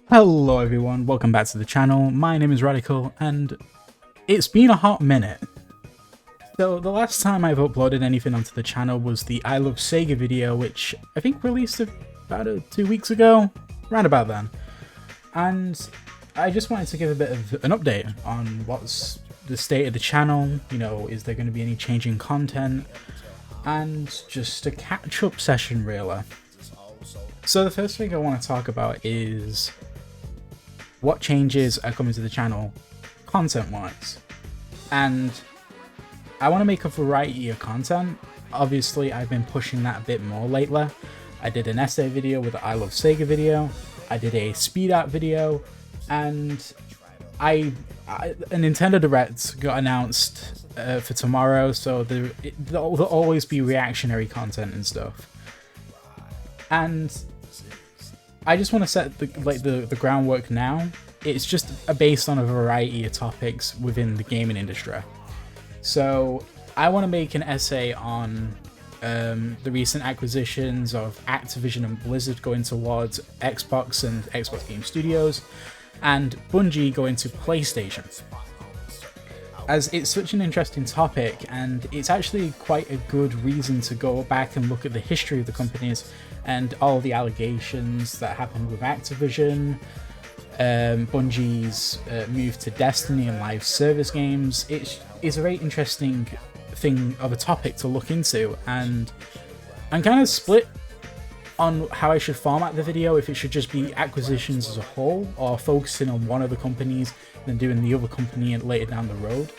Hello everyone, welcome back to the channel. My name is Radical and it's been a hot minute. So the last time I've uploaded anything onto the channel was the I Love SEGA video, which I think released about 2 weeks ago, around about then. And I just wanted to give a bit of an update on what's the state of the channel, you know, is there going to be any change in content, and just a catch-up session really. So the first thing I want to talk about is what changes are coming to the channel content-wise. And I want to make a variety of content. Obviously, I've been pushing that a bit more lately. I did an essay video with the I Love SEGA video. I did a speed art video, and a Nintendo Direct got announced for tomorrow, so there'll always be reactionary content and stuff. And I just want to set the groundwork now. It's just based on a variety of topics within the gaming industry. So I want to make an essay on the recent acquisitions of Activision and Blizzard going towards Xbox and Xbox Game Studios, and Bungie going to PlayStation. As it's such an interesting topic, and it's actually quite a good reason to go back and look at the history of the companies and all the allegations that happened with Activision, Bungie's move to Destiny and live service games. It's a very interesting thing of a topic to look into, and I'm kind of split on how I should format the video, if it should just be acquisitions as a whole, or focusing on one of the companies and doing the other company later down the road.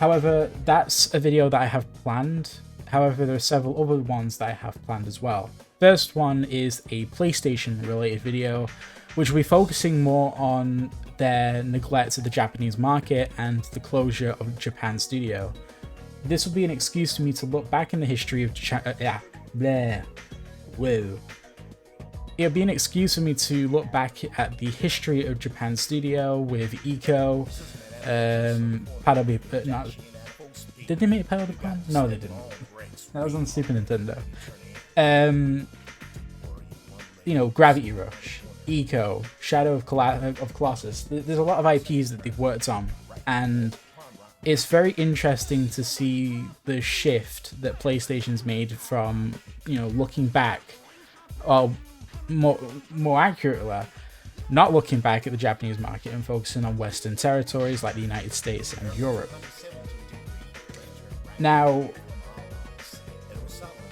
However, that's a video that I have planned. However, there are several other ones that I have planned as well. First one is a PlayStation related video, which will be focusing more on their neglect of the Japanese market and the closure of Japan studio. This will be an excuse for me to look back in the history of It'll be an excuse for me to look back at the history of Japan studio with Eco, did they make Paddle Japan? No, they didn't. That was on Super Nintendo. You know, Gravity Rush, Eco, Shadow of Colossus. There's a lot of IPs that they've worked on, and it's very interesting to see the shift that PlayStation's made from, you know, looking back, or more accurately, not looking back at the Japanese market and focusing on Western territories like the United States and Europe. Now,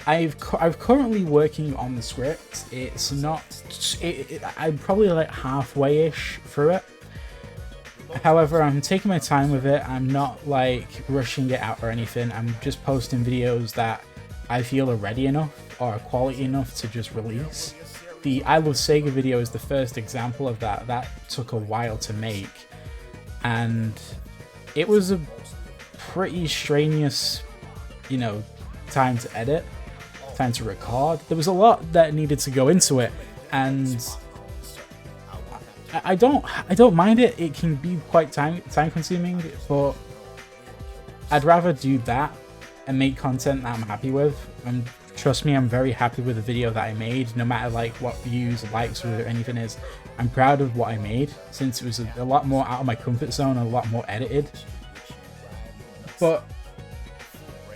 I'm currently working on the script. It's not, I'm probably like halfway-ish through it. However, I'm taking my time with it. I'm not like rushing it out or anything. I'm just posting videos that I feel are ready enough or are quality enough to just release. The I Love SEGA video is the first example of that. That took a while to make, and it was a pretty strenuous, you know, time to edit, time to record. There was a lot that needed to go into it, and I don't mind it. It can be quite time consuming, but I'd rather do that and make content that I'm happy with. And trust me, I'm very happy with the video that I made, no matter like what views, likes, or anything is. I'm proud of what I made, since it was a lot more out of my comfort zone and a lot more edited. But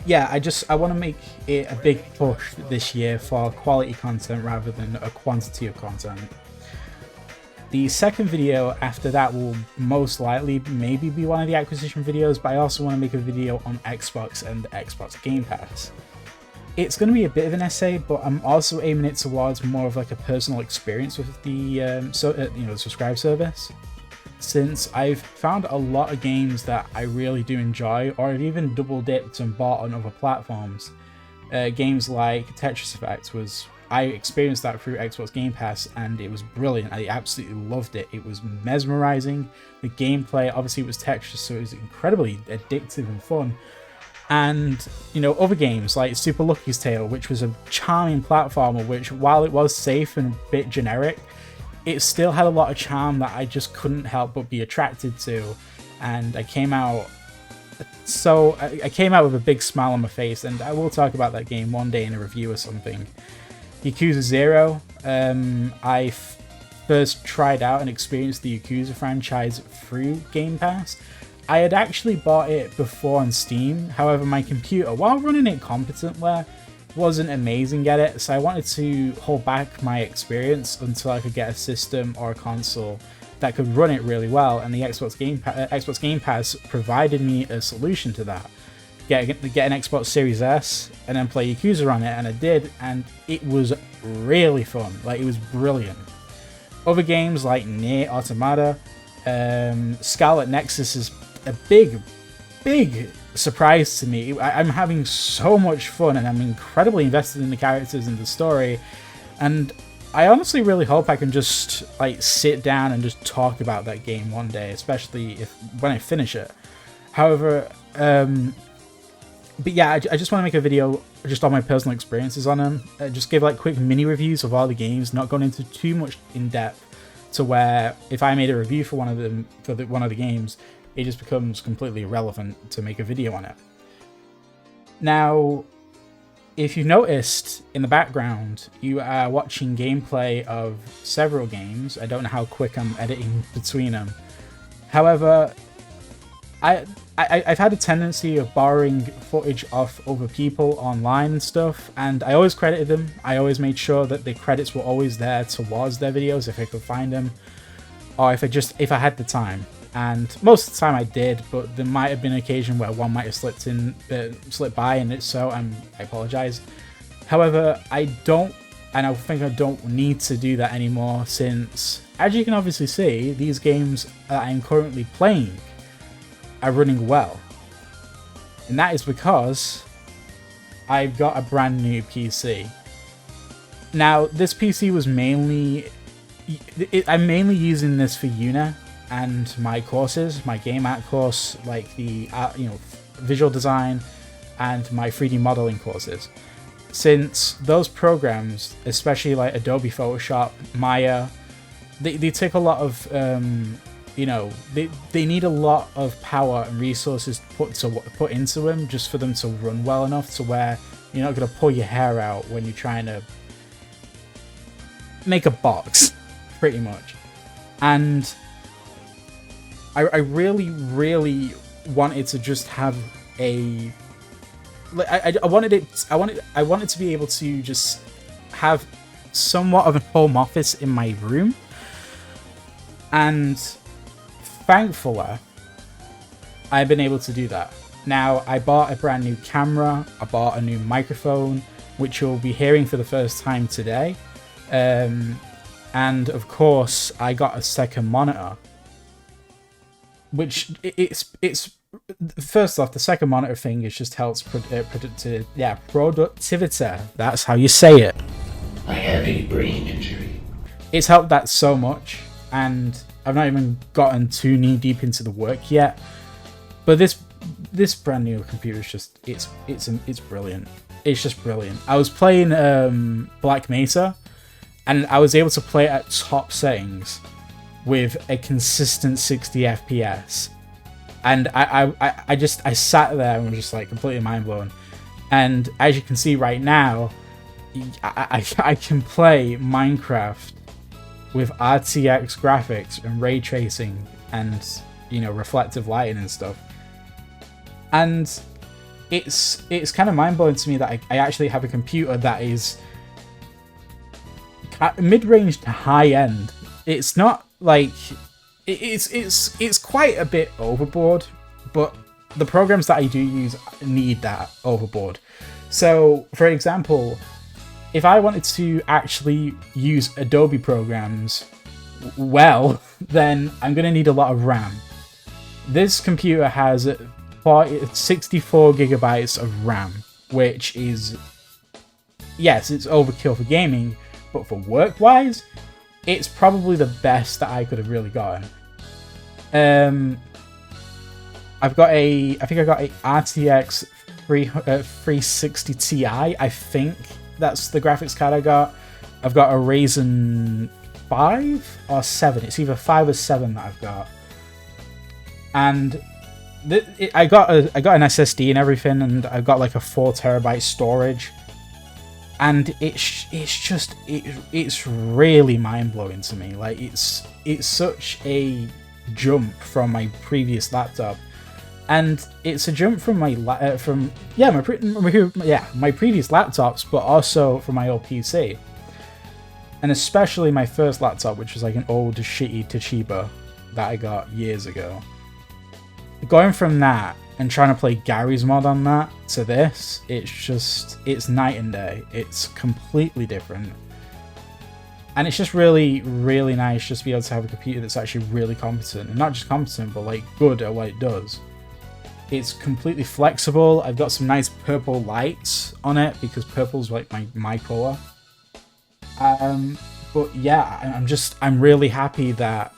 yeah, I want to make it a big push this year for quality content rather than a quantity of content. The second video after that will most likely maybe be one of the acquisition videos, but I also want to make a video on Xbox and the Xbox Game Pass. It's going to be a bit of an essay, but I'm also aiming it towards more of like a personal experience with the subscribe service, since I've found a lot of games that I really do enjoy, or I've even double dipped and bought on other platforms. Games like Tetris Effect I experienced that through Xbox Game Pass, and it was brilliant. I absolutely loved it. It was mesmerizing. The gameplay, obviously it was Tetris, so it was incredibly addictive and fun. And, you know, other games like Super Lucky's Tale, which was a charming platformer, which, while it was safe and a bit generic, it still had a lot of charm that I just couldn't help but be attracted to. And I came out with a big smile on my face, and I will talk about that game one day in a review or something. Yakuza 0, I first tried out and experienced the Yakuza franchise through Game Pass. I had actually bought it before on Steam, however my computer, while running it competently, wasn't amazing at it, so I wanted to hold back my experience until I could get a system or a console that could run it really well, and the Xbox Game Pass provided me a solution to that. Get an Xbox Series S and then play Yakuza on it, and I did, and it was really fun. Like, it was brilliant. Other games like Nier Automata, Scarlet Nexus is a big surprise to me. I'm having so much fun, and I'm incredibly invested in the characters and the story, and I honestly really hope I can just like sit down and just talk about that game one day, especially when I finish it. However, but yeah, I just want to make a video just on my personal experiences on them. Just give like quick mini reviews of all the games, not going into too much in depth, to where if I made a review for one of them, one of the games, it just becomes completely irrelevant to make a video on it. Now, if you've noticed in the background, you are watching gameplay of several games. I don't know how quick I'm editing between them. However, I've had a tendency of borrowing footage off other people online and stuff, and I always credited them. I always made sure that the credits were always there towards their videos if I could find them, or if I had the time. And most of the time I did, but there might have been an occasion where one might have slipped by, and it's so I apologize. However, I think I don't need to do that anymore, since, as you can obviously see, these games that I'm currently playing are running well. And that is because I've got a brand new PC. Now, this PC was I'm mainly using this for uni and my courses, my game art course, like the visual design and my 3D modeling courses. Since those programs, especially like Adobe Photoshop, Maya, they take a lot of they need a lot of power and resources put into them just for them to run well enough to where you're not going to pull your hair out when you're trying to make a box, pretty much. And I really wanted to just have I wanted to be able to just have somewhat of a home office in my room, and thankfully I've been able to do that. Now, I bought a brand new camera, I bought a new microphone, which you'll be hearing for the first time today, and of course I got a second monitor, which it's first off, the second monitor thing is just helps productivity. That's how you say it. I have a brain injury. It's helped that so much, and I've not even gotten too knee deep into the work yet. But this brand new computer is just it's brilliant. It's just brilliant. I was playing Black Mesa, and I was able to play at top settings with a consistent 60 FPS, and I sat there and was just like completely mind blown. And as you can see right now, I can play Minecraft with RTX graphics and ray tracing and reflective lighting and stuff. And it's kind of mind blowing to me that I actually have a computer that is mid-range to high end. It's not like it's quite a bit overboard, but the programs that I do use need that overboard. So, for example, if I wanted to actually use Adobe programs well, then I'm going to need a lot of RAM. This computer has 64 gigabytes of RAM, which is, yes, it's overkill for gaming, but for work-wise, it's probably the best that I could have really gotten. I think I got a RTX 360 Ti. I think that's the graphics card I got. I've got a Ryzen 5 or 7. It's either 5 or 7 that I've got. And I got an SSD and everything, and I've got like a 4 terabyte storage. and it's really mind-blowing to me. Like it's such a jump from my previous laptop, and it's a jump from my my previous laptops, but also from my old PC, and especially my first laptop, which was like an old shitty Toshiba that I got years ago. Going from that and trying to play Gary's mod on that to this, it's night and day. It's completely different. And it's just really, really nice just to be able to have a computer that's actually really competent. And not just competent, but like good at what it does. It's completely flexible. I've got some nice purple lights on it because purple's like my color. But yeah, I'm really happy that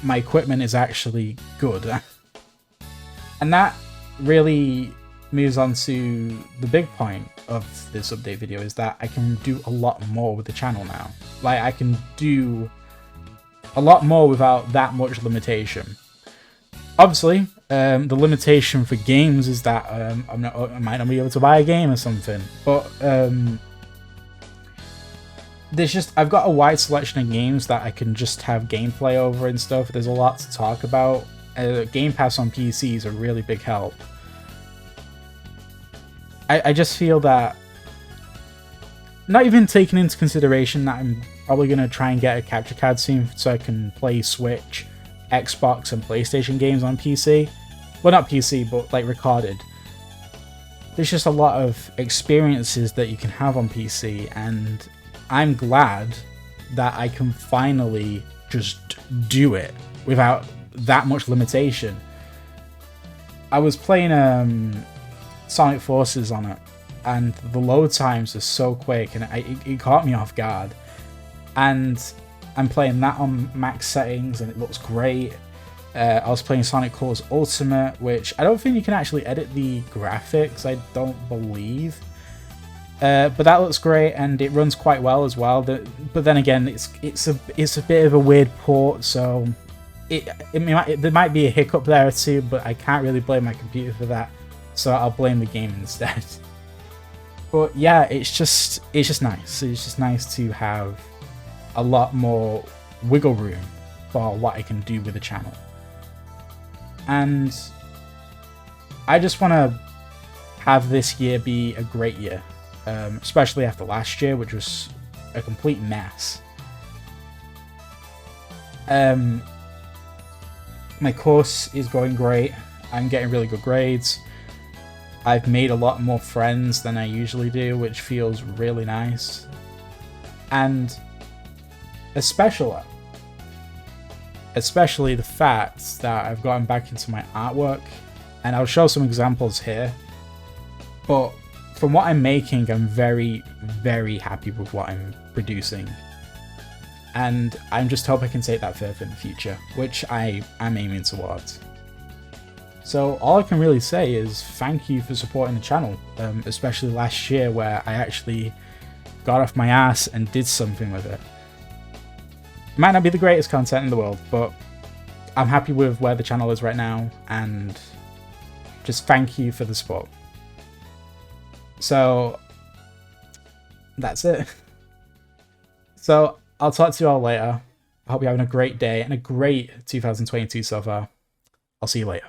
my equipment is actually good. And that really moves on to the big point of this update video, is that I can do a lot more with the channel now. Like, I can do a lot more without that much limitation. Obviously, the limitation for games is that I might not be able to buy a game or something, but I've got a wide selection of games that I can just have gameplay over and stuff. There's a lot to talk about. Game Pass on PC is a really big help. I just feel that, not even taking into consideration that I'm probably going to try and get a capture card soon so I can play Switch, Xbox and PlayStation games on PC. Well, not PC, but like recorded. There's just a lot of experiences that you can have on PC, and I'm glad that I can finally just do it without that much limitation. I was playing Sonic Forces on it, and the load times are so quick, and it caught me off guard. And I'm playing that on max settings, and it looks great. I was playing Sonic Colors Ultimate, which I don't think you can actually edit the graphics, I don't believe. But that looks great, and it runs quite well as well. But then again, it's a bit of a weird port, so there might be a hiccup there or two, but I can't really blame my computer for that, so I'll blame the game instead. But yeah, it's just nice. It's just nice to have a lot more wiggle room for what I can do with the channel. And I just want to have this year be a great year, especially after last year, which was a complete mess. My course is going great. I'm getting really good grades. I've made a lot more friends than I usually do, which feels really nice. And especially the fact that I've gotten back into my artwork, and I'll show some examples here. But from what I'm making, I'm very, very happy with what I'm producing. And I'm just hoping I can take that further in the future, which I am aiming towards. So all I can really say is thank you for supporting the channel, especially last year where I actually got off my ass and did something with it. It might not be the greatest content in the world, but I'm happy with where the channel is right now, and just thank you for the support. So that's it. So I'll talk to you all later. I hope you're having a great day and a great 2022 so far. I'll see you later.